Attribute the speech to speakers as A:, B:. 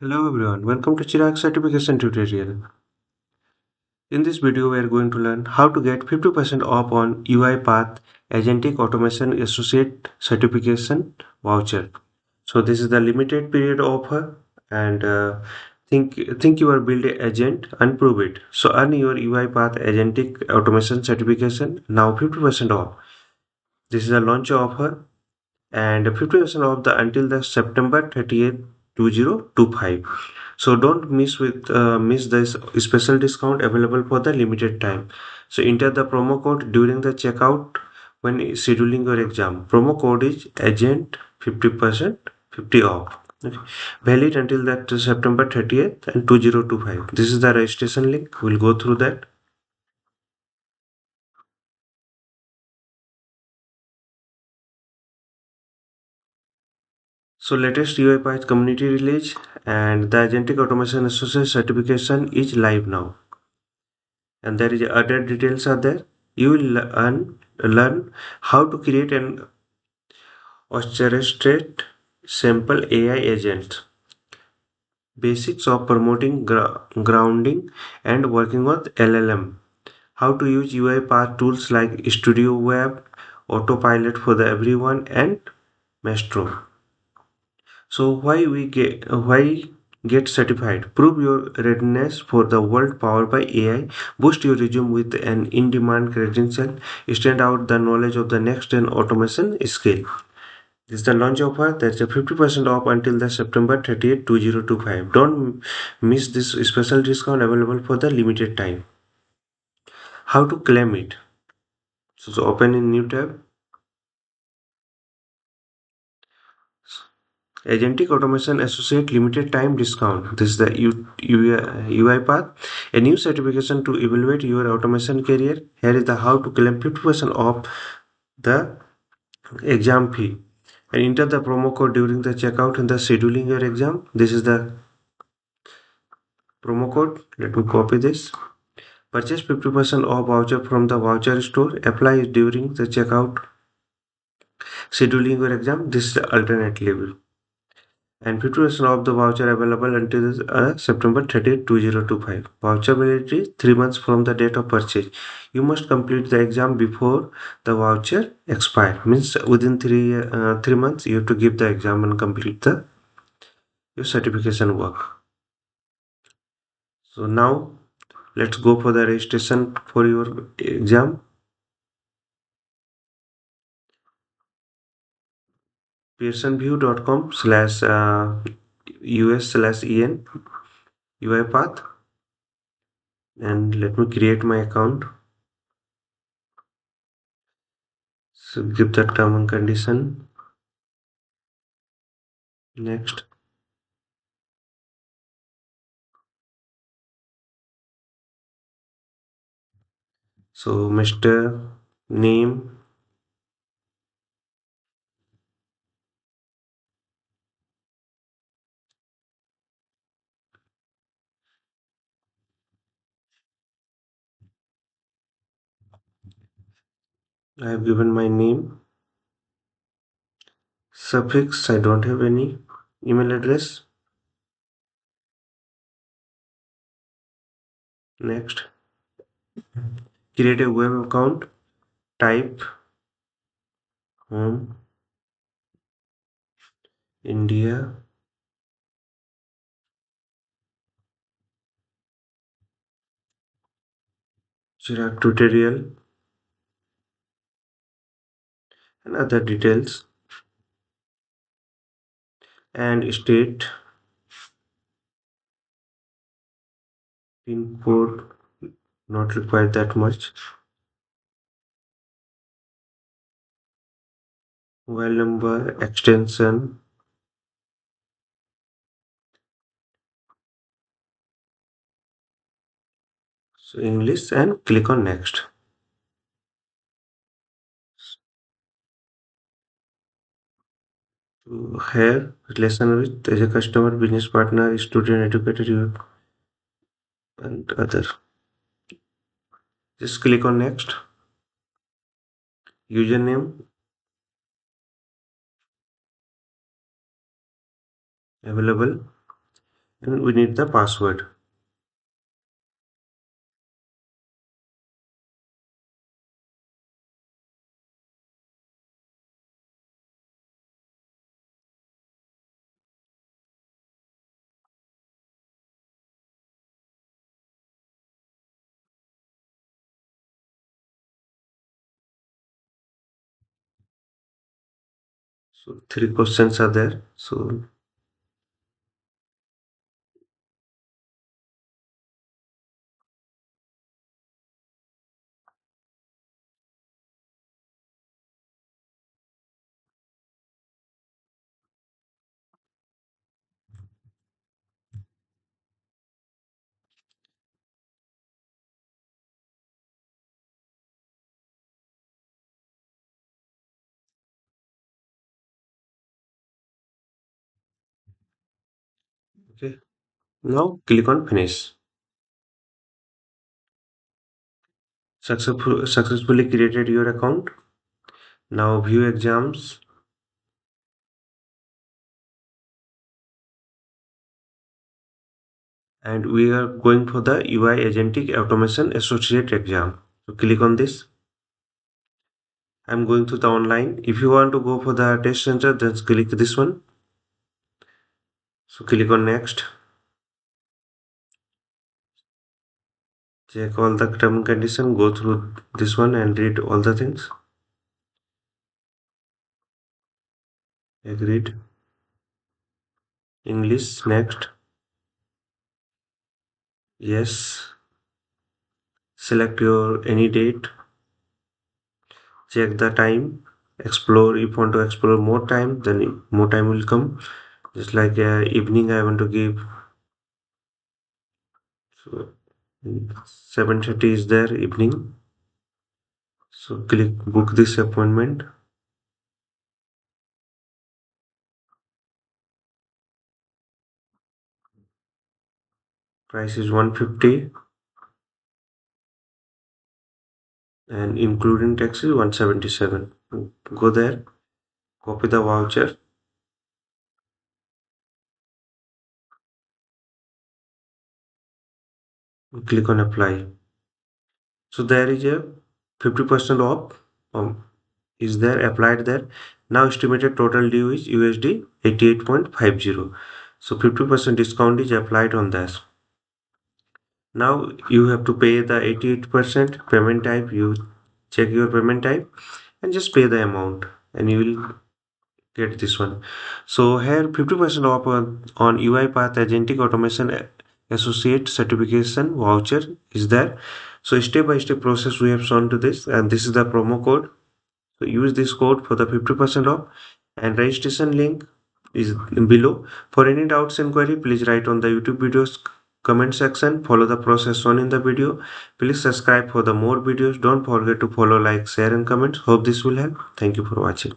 A: Hello everyone, welcome to Chirag certification tutorial. In this video we are going to learn how to get 50% off on UiPath Agentic Automation Associate Certification Voucher. So this is the limited period offer and think you are building agent and prove it. So earn your UiPath Agentic Automation Certification now 50% off. This is a launch offer and 50% off the until the September 30th 2025. So don't miss this special discount available for the limited time. So enter the promo code during the checkout when scheduling your exam. Promo code is agent 50% 50 off. Okay. Valid until that September 30th and 2025. This is the registration link. We'll go through that. So latest UiPath community release and the Agentic Automation Associate certification is live now. And there is other details are there. You will learn how to create an orchestrate simple AI agent, basics of promoting grounding and working with LLM, how to use UiPath tools like Studio Web, Autopilot for the everyone, and Maestro. So why get certified? Prove your readiness for the world powered by AI. Boost your resume with an in-demand credential. Stand out the knowledge of the next-gen automation skill. This is the launch offer. That's a 50% off until the September 30th, 2025. Don't miss this special discount available for the limited time. How to claim it? So open in new tab. Agentic Automation Associate Limited Time Discount. This is the UiPath, a new certification to evaluate your automation career. Here is the how to claim 50% off the exam fee. And enter the promo code during the checkout and the scheduling your exam. This is the promo code. Let me copy this. Purchase 50% off voucher from the voucher store. Apply during the checkout. Scheduling your exam. This is the alternate level. And 50% of the voucher available until September 30th, 2025. Voucher validity 3 months from the date of purchase. You must complete the exam before the voucher expire. Means within 3 months you have to give the exam and complete the your certification work. So now let's go for the registration for your exam. pearsonview.com/us/en UiPath, and let me create my account. So give the term and condition. Next. So Mr. Name, I have given my name. Suffix, I don't have any. Email address. Next. Create a web account. Type home India. Chirag tutorial and other details. And state pin code not required that much. Mobile number, extension. So English, and click on next. So here relation with as a customer, business partner, student, educator, and other. Just click on next. Username available. and we need the password. So 3 questions are there. So okay, now click on finish. Successfully created your account. Now view exams. And we are going for the UI Agentic Automation Associate exam. So click on this. I'm going to the online. If you want to go for the test center, then click this one. So click on next. Check all the term and condition. Go through this one and read all the things. Agreed. English next. Yes. Select your any date. Check the time. Explore. If you want to explore more time, then more time will come. Just like evening, I want to give. So 7:30 is there evening. So click book this appointment. Price is 150 and including tax is 177. Go there, copy the voucher, click on apply. So there is a 50% off is there applied there. Now estimated total due is USD 88.50. So 50% discount is applied on this. Now you have to pay the 88% payment type. You check your payment type and just pay the amount and you will get this one. So here 50% off on UiPath Agentic Automation Associate Certification voucher is there. So step by step process we have shown to this, and this is the promo code. So use this code for the 50% off, and registration link is below. For any doubts inquiry, please write on the YouTube videos comment section. Follow the process shown in the video. Please subscribe for the more videos. Don't forget to follow, like, share and comment. Hope this will help. Thank you for watching.